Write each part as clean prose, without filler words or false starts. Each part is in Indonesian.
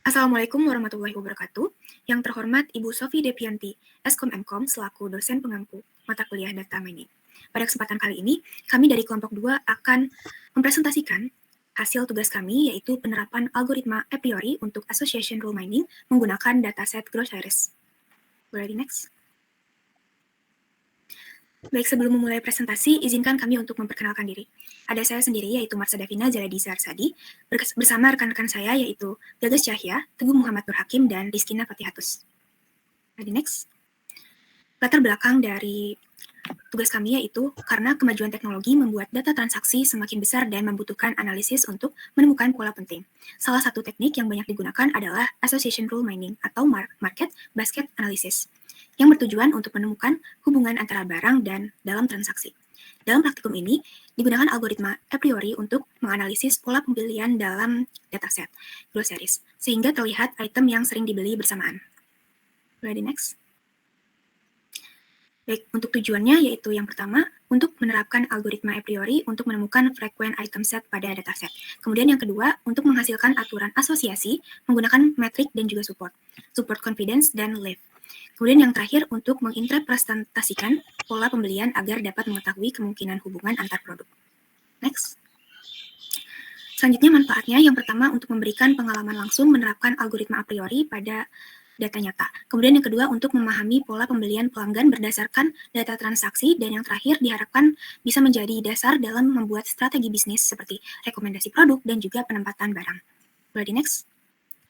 Assalamualaikum warahmatullahi wabarakatuh. Yang terhormat Ibu Sofi Depianti, Eskom Mkom selaku dosen pengampu mata kuliah Data Mining. Pada kesempatan kali ini, kami dari kelompok 2 akan mempresentasikan hasil tugas kami, yaitu penerapan algoritma a priori untuk association rule mining menggunakan dataset Groceries. Boleh di next? Baik, sebelum memulai presentasi, izinkan kami untuk memperkenalkan diri. Ada saya sendiri, yaitu Marsha Davina Jaladi Sarsadi, bersama rekan-rekan saya, yaitu Gagas Cahya, Teguh Muhammad Nur Hakim, dan Rizkina Fatihatus. Di next. Latar belakang dari tugas kami yaitu karena kemajuan teknologi membuat data transaksi semakin besar dan membutuhkan analisis untuk menemukan pola penting. Salah satu teknik yang banyak digunakan adalah association rule mining atau market basket analysis, yang bertujuan untuk menemukan hubungan antara barang dan dalam transaksi. Dalam praktikum ini, digunakan algoritma a priori untuk menganalisis pola pembelian dalam dataset Groceries, sehingga terlihat item yang sering dibeli bersamaan. Boleh di next? Baik, untuk tujuannya yaitu yang pertama, untuk menerapkan algoritma a priori untuk menemukan frequent item set pada dataset. Kemudian yang kedua, untuk menghasilkan aturan asosiasi menggunakan metrik dan juga support confidence dan lift. Kemudian yang terakhir, untuk menginterpretasikan pola pembelian agar dapat mengetahui kemungkinan hubungan antar produk. Next. Selanjutnya manfaatnya, yang pertama untuk memberikan pengalaman langsung menerapkan algoritma a priori pada data nyata. Kemudian yang kedua untuk memahami pola pembelian pelanggan berdasarkan data transaksi, dan yang terakhir diharapkan bisa menjadi dasar dalam membuat strategi bisnis seperti rekomendasi produk dan juga penempatan barang. Boleh di next?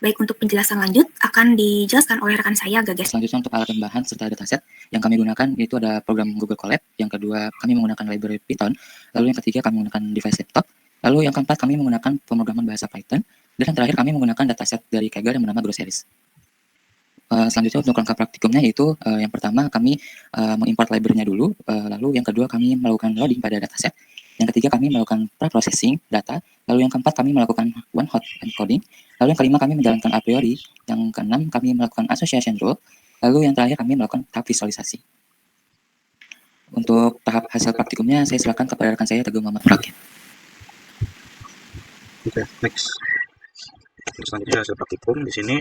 Baik, untuk penjelasan lanjut akan dijelaskan oleh rekan saya, Gagas. Selanjutnya untuk alat tambahan serta dataset yang kami gunakan yaitu ada program Google Colab, yang kedua kami menggunakan library Python, lalu yang ketiga kami menggunakan device laptop, lalu yang keempat kami menggunakan pemrograman bahasa Python, dan yang terakhir kami menggunakan dataset dari Kaggle yang bernama Groceries. Selanjutnya untuk langkah praktikumnya yaitu yang pertama kami mengimport library-nya dulu, lalu yang kedua kami melakukan loading pada dataset, yang ketiga kami melakukan pre-processing data, lalu yang keempat kami melakukan one-hot encoding, lalu yang kelima kami menjalankan a priori, yang keenam kami melakukan association rule, lalu yang terakhir kami melakukan tahap visualisasi. Untuk tahap hasil praktikumnya saya silakan kepada rekan saya Teguh Muhammad Hakim. Oke, next. Selanjutnya hasil praktikum di sini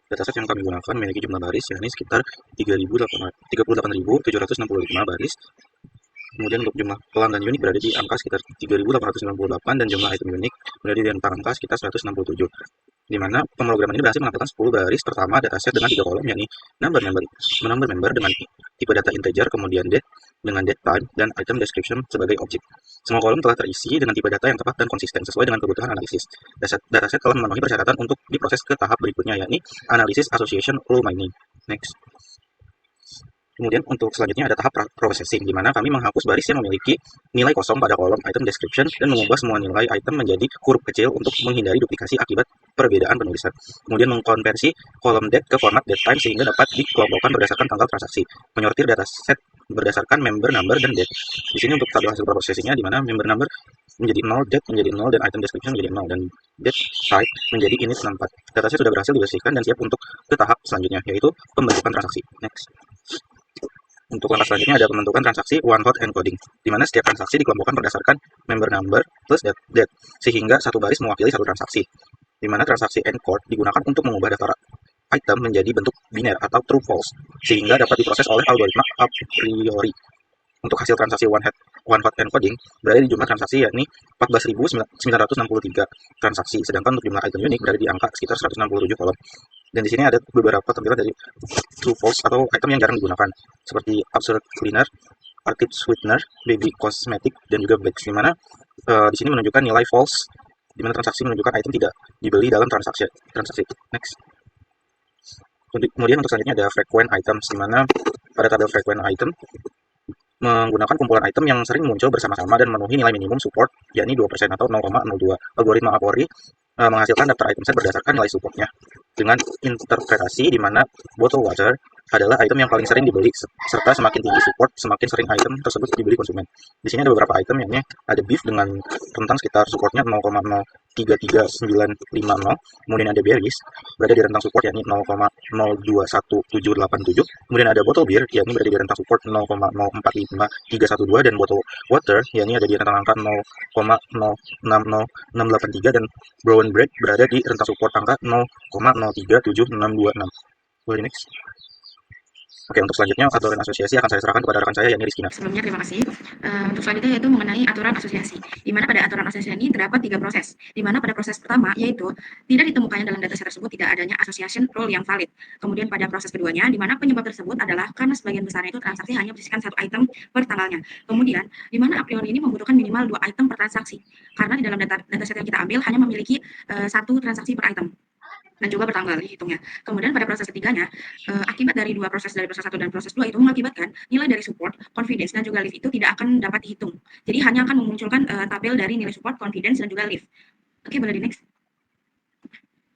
dataset yang kami gunakan memiliki jumlah baris yakni sekitar 38.765 baris. Kemudian untuk jumlah pelanggan unik berada di angka sekitar 3.898 dan jumlah item unik berada di angka sekitar 167. Di mana pemrograman ini berhasil menampilkan 10 baris pertama dataset dengan 3 kolom yakni number member dengan tipe data integer, kemudian date dengan date time, dan item description sebagai objek. Semua kolom telah terisi dengan tipe data yang tepat dan konsisten sesuai dengan kebutuhan analisis. Dataset telah memenuhi persyaratan untuk diproses ke tahap berikutnya yakni analisis association rule mining. Next. Kemudian untuk selanjutnya ada tahap processing, di mana kami menghapus baris yang memiliki nilai kosong pada kolom item description dan mengubah semua nilai item menjadi huruf kecil untuk menghindari duplikasi akibat perbedaan penulisan. Kemudian mengkonversi kolom date ke format date time sehingga dapat dikelompokkan berdasarkan tanggal transaksi. Menyortir dataset berdasarkan member number dan date. Di sini untuk tabel hasil processingnya, di mana member number menjadi 0, date menjadi 0, dan item description menjadi 0, dan date type menjadi init 64. Dataset sudah berhasil dibersihkan dan siap untuk ke tahap selanjutnya, yaitu pembentukan transaksi. Next. Untuk langkah selanjutnya ada pembentukan transaksi one-hot encoding, di mana setiap transaksi dikelompokkan berdasarkan member number plus date, sehingga satu baris mewakili satu transaksi. Di mana transaksi encode digunakan untuk mengubah daftar item menjadi bentuk biner atau true false, sehingga dapat diproses oleh algoritma a priori. Untuk hasil transaksi one-hot encoding berada di jumlah transaksi yakni 14.963 transaksi, sedangkan untuk jumlah item unik berada di angka sekitar 167 kolom. Dan di sini ada beberapa tampilan dari true false atau item yang jarang digunakan, seperti absolute cleaner, arcade sweetener, baby cosmetic, dan juga bags, di mana di sini menunjukkan nilai false, di mana transaksi menunjukkan item tidak dibeli dalam transaksi. Next. Kemudian untuk selanjutnya ada frequent items, di mana pada tabel frequent item menggunakan kumpulan item yang sering muncul bersama-sama dan memenuhi nilai minimum support, yakni 2% atau 0,02. Algoritma a priori menghasilkan daftar item set berdasarkan nilai supportnya dengan interpretasi di mana bottle water, adalah item yang paling sering dibeli, serta semakin tinggi support, semakin sering item tersebut dibeli konsumen. Di sini ada beberapa item, yakni ada beef dengan rentang sekitar supportnya 0,033950, kemudian ada berries berada di rentang support yakni 0,021787, kemudian ada bottle beer yakni berada di rentang support 0,045312, dan bottle water yakni ada di rentang angka 0,060683, dan brown bread berada di rentang support angka 0,037626. Boleh next. Oke, untuk selanjutnya aturan asosiasi akan saya serahkan kepada rekan saya, yakni Rizkina. Sebelumnya terima kasih. Untuk selanjutnya yaitu mengenai aturan asosiasi, di mana pada aturan asosiasi ini terdapat 3 proses, di mana pada proses pertama yaitu tidak ditemukannya dalam dataset tersebut tidak adanya association rule yang valid. Kemudian pada proses keduanya, di mana penyebab tersebut adalah karena sebagian besarnya itu transaksi hanya berisikan 1 item per tanggalnya. Kemudian, di mana a priori ini membutuhkan minimal 2 item per transaksi, karena di dalam dataset yang kita ambil hanya memiliki 1 transaksi per item dan juga bertanggal dihitungnya. Kemudian pada proses ketiganya, akibat dari proses 1 dan proses 2 itu mengakibatkan nilai dari support, confidence, dan juga lift itu tidak akan dapat dihitung. Jadi hanya akan memunculkan tabel dari nilai support, confidence, dan juga lift. Oke, boleh di next.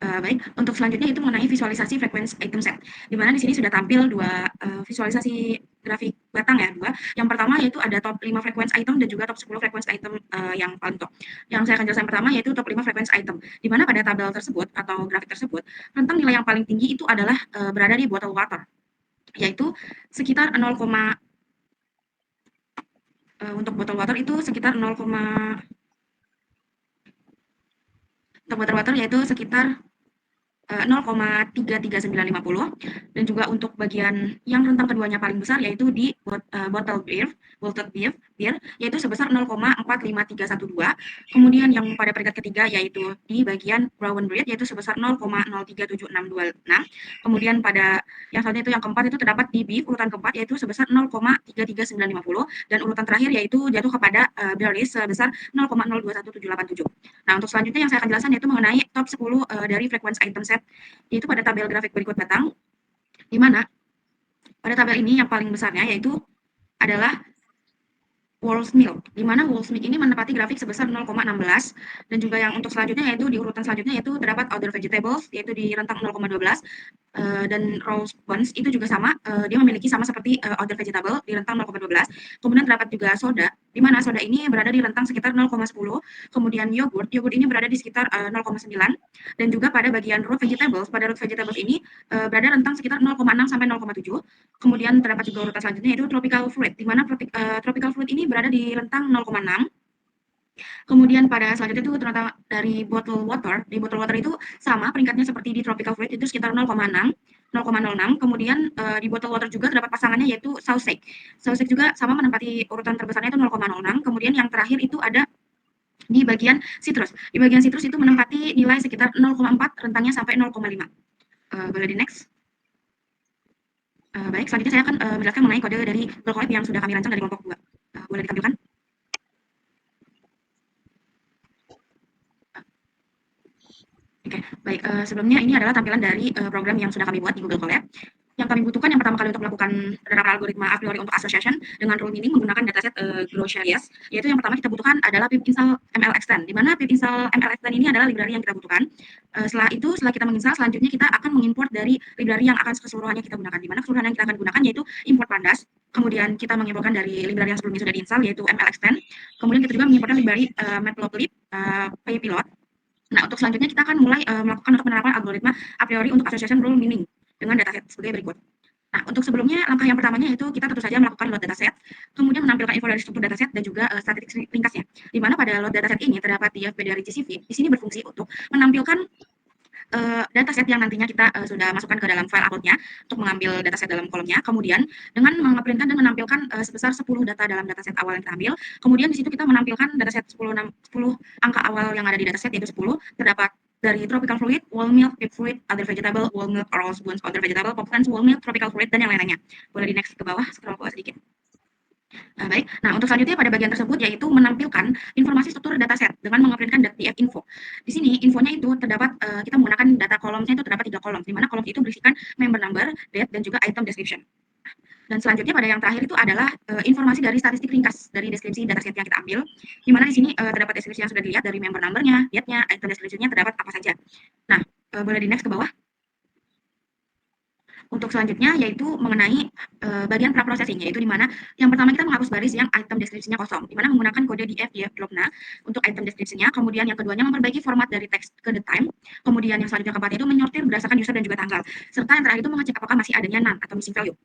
Baik, untuk selanjutnya itu mengenai visualisasi frequency item set, di mana di sini sudah tampil 2 visualisasi grafik batang ya, 2. Yang pertama yaitu ada top 5 frequency item dan juga top 10 frequency item yang paling top. Yang saya akan jelaskan pertama yaitu top 5 frequency item, di mana pada tabel tersebut atau grafik tersebut, rentang nilai yang paling tinggi itu adalah berada di bottle water, yaitu sekitar 0, untuk bottle water itu sekitar 0, untuk bottle water yaitu sekitar 0,33950, dan juga untuk bagian yang rentang keduanya paling besar yaitu di bottle beer yaitu sebesar 0,45312. Kemudian yang pada peringkat ketiga yaitu di bagian brown bread yaitu sebesar 0,037626. Kemudian pada yang selanjutnya itu yang keempat itu terdapat di beef urutan keempat yaitu sebesar 0,33950, dan urutan terakhir yaitu jatuh kepada berries sebesar 0,021787. Nah, untuk selanjutnya yang saya akan jelaskan yaitu mengenai top 10 dari frequency item set, yaitu pada tabel grafik berikut batang, di mana pada tabel ini yang paling besarnya yaitu adalah Wall's Milk, di mana Wall's Milk ini menempati grafik sebesar 0,16, dan juga yang untuk selanjutnya yaitu di urutan selanjutnya yaitu terdapat Other Vegetables yaitu di rentang 0,12, dan Rose Buns itu juga sama, dia memiliki sama seperti Other Vegetable di rentang 0,12. Kemudian terdapat juga soda, di mana soda ini berada di rentang sekitar 0,10. Kemudian yogurt ini berada di sekitar 0,9, dan juga pada bagian root vegetables ini berada rentang sekitar 0,6 sampai 0,7. Kemudian terdapat juga urutan selanjutnya yaitu tropical fruit, di mana tropical fruit ini berada di rentang 0,6. Kemudian pada selanjutnya itu ternyata dari bottle water, di bottle water itu sama peringkatnya seperti di tropical fruit itu sekitar 0,06. Kemudian di bottle water juga terdapat pasangannya yaitu sausage juga sama menempati urutan terbesarnya itu 0,06. Kemudian yang terakhir itu ada di bagian citrus. Di bagian citrus itu menempati nilai sekitar 0,4, rentangnya sampai 0,5. Boleh di next. Baik, selanjutnya saya akan menjelaskan mengenai kode dari Google Colab yang sudah kami rancang dari kelompok 2. Boleh ditampilkan? Oke, baik. Sebelumnya ini adalah tampilan dari program yang sudah kami buat di Google Colab. Yang kami butuhkan yang pertama kali untuk melakukan penerapan algoritma a priori untuk association dengan rule meaning menggunakan dataset Groceries, yaitu yang pertama kita butuhkan adalah pip install mlextend, di mana pip install mlextend ini adalah library yang kita butuhkan. Setelah kita menginstal, selanjutnya kita akan mengimport dari library yang akan keseluruhannya kita gunakan, di mana keseluruhan yang kita akan gunakan yaitu import pandas. Kemudian kita mengimportkan dari library yang sebelumnya sudah diinstal yaitu mlextend. Kemudian kita juga mengimportkan library matplotlib, pypilot. Nah, untuk selanjutnya kita akan mulai melakukan untuk penerapan algoritma a priori untuk association rule meaning dengan dataset sebagai berikut. Nah, untuk sebelumnya langkah yang pertamanya yaitu kita tentu saja melakukan load dataset, kemudian menampilkan info dari struktur dataset dan juga statistik ringkasnya. Di mana pada load dataset ini terdapat DFP dari GCV. Di sini berfungsi untuk menampilkan dataset yang nantinya kita sudah masukkan ke dalam file upload-nya untuk mengambil dataset dalam kolomnya. Kemudian dengan mengeprintkan dan menampilkan sebesar 10 data dalam dataset awal yang kita ambil. Kemudian di situ kita menampilkan dataset 10 angka awal yang ada di dataset yaitu 10, terdapat dari tropical fruit, whole milk, pip fruit, other vegetable, whole milk, rose buns, other vegetable, pop plants, whole milk, tropical fruit, dan yang lain-lainnya. Boleh di next ke bawah, scroll ke bawah sedikit. Baik, nah untuk selanjutnya pada bagian tersebut yaitu menampilkan informasi struktur dataset dengan mengeprintkan .df info. Di sini infonya itu terdapat kita menggunakan data kolomnya itu terdapat 3 kolom, di mana kolom itu berisikan member number, date, dan juga item description. Dan selanjutnya pada yang terakhir itu adalah informasi dari statistik ringkas dari deskripsi dataset yang kita ambil, di mana di sini terdapat deskripsi yang sudah dilihat dari member number-nya, date-nya, item description-nya terdapat apa saja. Nah, boleh di next ke bawah. untuk selanjutnya yaitu mengenai bagian pra-processing, yaitu di mana yang pertama kita menghapus baris yang item deskripsinya kosong, di mana menggunakan kode df-drop-na untuk item deskripsinya. Kemudian yang keduanya memperbaiki format dari teks ke the time. Kemudian yang selanjutnya keempatnya itu menyortir berdasarkan user dan juga tanggal. Serta yang terakhir itu mengecek apakah masih adanya none atau missing value.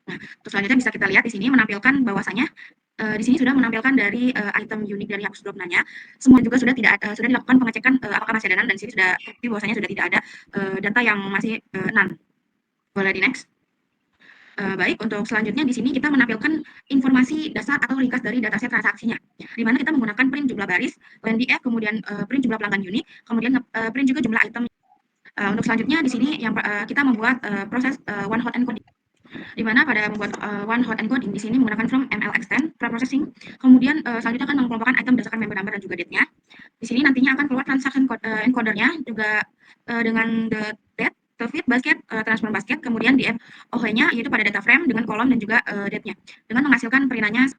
Nah, terus selanjutnya bisa kita lihat di sini menampilkan bahwasanya di sini sudah menampilkan dari item unik dari hapus drop-nya. Semua juga sudah sudah dilakukan pengecekan apakah masih ada none, dan sini sudah terbukti bahwasanya sudah tidak ada data yang masih none. Boleh di next. Baik, untuk selanjutnya di sini kita menampilkan informasi dasar atau ringkas dari dataset transaksinya, di mana kita menggunakan print jumlah baris, LNDF, kemudian print jumlah pelanggan unik, kemudian print juga jumlah item. Untuk selanjutnya di sini yang kita membuat proses one hot encoding, di mana pada membuat one hot encoding di sini menggunakan from ML extend pre-processing. Kemudian selanjutnya akan mengelompokkan item berdasarkan member number dan juga date-nya. Di sini nantinya akan keluar transaction encodernya juga dengan the date, the feed basket, transfer basket, kemudian di OH-nya yaitu pada data frame dengan kolom dan juga date-nya, dengan menghasilkan perinanya.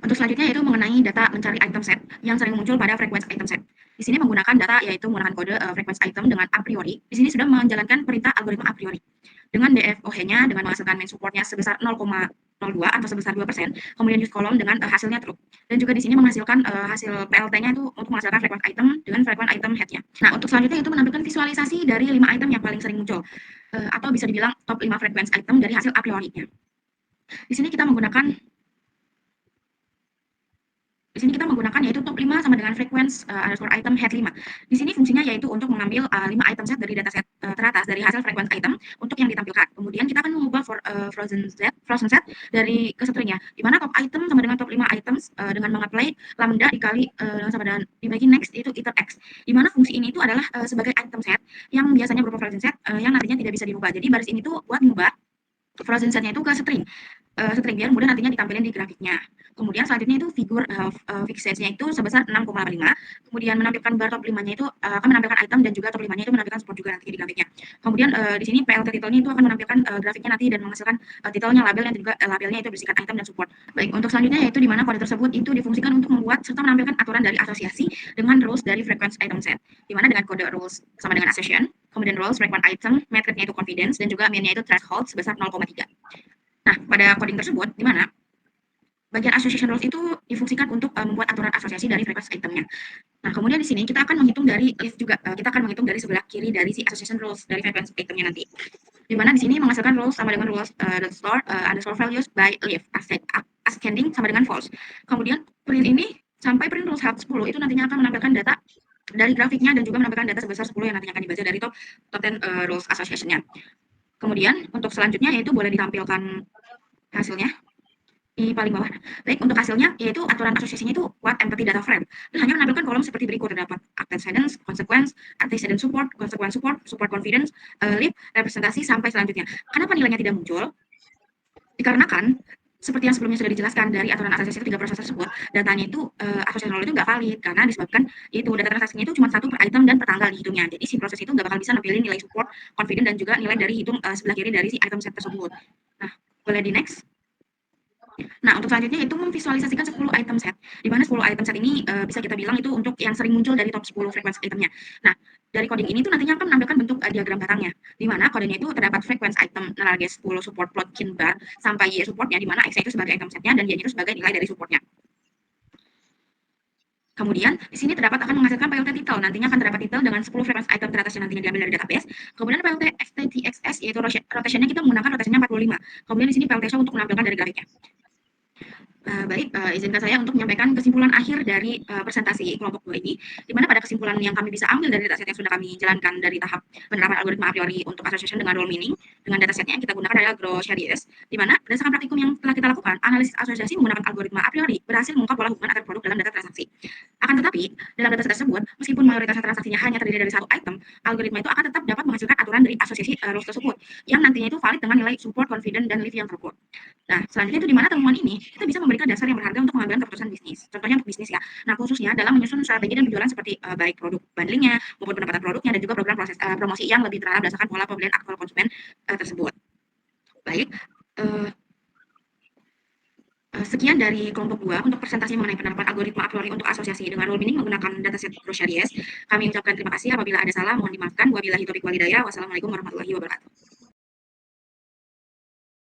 Untuk selanjutnya yaitu mengenai data mencari item set yang sering muncul pada frequency item set. Di sini menggunakan data yaitu menggunakan kode frequency item dengan a priori. Di sini sudah menjalankan perintah algoritma a priori. Dengan DFOH-nya dengan menghasilkan main supportnya sebesar 0,02 atau sebesar 2%, kemudian use column dengan hasilnya true. Dan juga di sini menghasilkan hasil PLT-nya itu untuk menghasilkan frequency item dengan frequency item head-nya. Nah, untuk selanjutnya itu menampilkan visualisasi dari 5 item yang paling sering muncul, atau bisa dibilang top 5 frequency item dari hasil a priori-nya. Di sini kita menggunakan yaitu top 5 sama dengan frequency underscore item head 5. Di sini fungsinya yaitu untuk mengambil 5 item set dari dataset teratas dari hasil frequency item untuk yang ditampilkan. Kemudian kita akan mengubah frozen set dari ke stringnya, di mana top item sama dengan top 5 items dengan mengapply lambda dikali sama dengan dibagi next itu iter x. Di mana fungsi ini itu adalah sebagai item set yang biasanya berupa frozen set yang nantinya tidak bisa dirubah. Jadi baris ini tuh buat mengubah frozen setnya itu ke string biar mudah nantinya ditampilkan di grafiknya. Kemudian selanjutnya itu figur fixed size-nya itu sebesar 6,5. Kemudian menampilkan bar top 5-nya itu akan menampilkan item dan juga top 5-nya itu menampilkan support juga nanti di grafiknya. Kemudian di sini PLT title-nya itu akan menampilkan grafiknya nanti dan menghasilkan titelnya, labelnya, dan juga labelnya itu berisikan item dan support. Baik, untuk selanjutnya yaitu di mana kode tersebut itu difungsikan untuk membuat serta menampilkan aturan dari asosiasi dengan rules dari frequency item set. Di mana dengan kode rules sama dengan association, kemudian rules frequent item, metricnya itu confidence, dan juga mean-nya itu threshold sebesar 0,3. Nah, pada coding tersebut, di mana bagian association rules itu difungsikan untuk membuat aturan asosiasi dari frequency itemnya. Nah, kemudian di sini kita akan menghitung dari if juga, kita akan menghitung dari sebelah kiri dari si association rules dari frequency itemnya nanti. Di mana di sini menghasilkan rules sama dengan rules store underscore values by if ascending sama dengan false. Kemudian print ini sampai print rules 10 itu nantinya akan menampilkan data dari grafiknya dan juga menampilkan data sebesar 10 yang nantinya akan dibaca dari top 10 rules association-nya. Kemudian untuk selanjutnya yaitu boleh ditampilkan hasilnya di paling bawah. Baik, untuk hasilnya yaitu aturan asosiasinya itu what empathy data frame. Dan hanya menampilkan kolom seperti berikut, terdapat antecedents, consequence, antecedent support, consequence support, support confidence, leap, representasi sampai selanjutnya. Kenapa nilainya tidak muncul? Dikarenakan seperti yang sebelumnya sudah dijelaskan dari aturan asosiasi 3 proses tersebut, datanya itu association rule itu nggak valid karena disebabkan itu data transaksinya itu cuma 1 per item dan per tanggal dihitungnya. Jadi si proses itu nggak bakal bisa nampilin nilai support, confident, dan juga nilai dari hitung sebelah kiri dari si item set tersebut. Nah, boleh di next. Nah, untuk selanjutnya itu memvisualisasikan 10 item set, di mana 10 item set ini bisa kita bilang itu untuk yang sering muncul dari top 10 frekuensi itemnya. Nah, dari coding ini tuh nantinya akan menampilkan bentuk diagram batangnya, di mana kodenya itu terdapat frequency item nilai 10 support plot kin bar sampai y supportnya, di mana x itu sebagai item setnya dan y itu sebagai nilai dari supportnya. Kemudian di sini terdapat akan menghasilkan PLT title, nantinya akan terdapat title dengan 10 frekuensi item teratas yang nantinya diambil dari database. Kemudian PLT XTTXS yaitu rotationnya kita menggunakan rotationnya 45. Kemudian di sini PLT show untuk menampilkan dari grafiknya. Baik, izinkan saya untuk menyampaikan kesimpulan akhir dari presentasi kelompok 2 ini, di mana pada kesimpulan yang kami bisa ambil dari dataset yang sudah kami jalankan dari tahap penerapan algoritma a priori untuk association dengan role meaning, dengan datasetnya yang kita gunakan adalah Gross Series, di mana berdasarkan praktikum yang telah kita lakukan, analisis asosiasi menggunakan algoritma a priori berhasil mengungkap pola hubungan antar produk dalam data transaksi. Akan tetapi, dalam dataset tersebut, meskipun mayoritas transaksinya hanya terdiri dari 1 item, algoritma itu akan tetap dapat menghasilkan aturan dari asosiasi rules tersebut, yang nantinya itu valid dengan nilai support, confident, dan leave yang terukur. Nah, selanjutnya itu di mana temuan ini kita bisa memberikan dasar yang berharga untuk pengambilan keputusan bisnis. Contohnya untuk bisnis ya. Nah, khususnya dalam menyusun strategi dan penjualan seperti baik produk bundlingnya maupun pendapatan produknya dan juga program proses promosi yang lebih terarah berdasarkan pola pembelian aktual konsumen tersebut. Baik, Sekian dari kelompok 2 untuk presentasi mengenai penerapan algoritma a priori untuk asosiasi dengan rule binning menggunakan dataset Groceries. Kami ucapkan terima kasih. Apabila ada salah mohon dimaafkan. Wabillahi taufiq wal hidayah. Wassalamualaikum warahmatullahi wabarakatuh.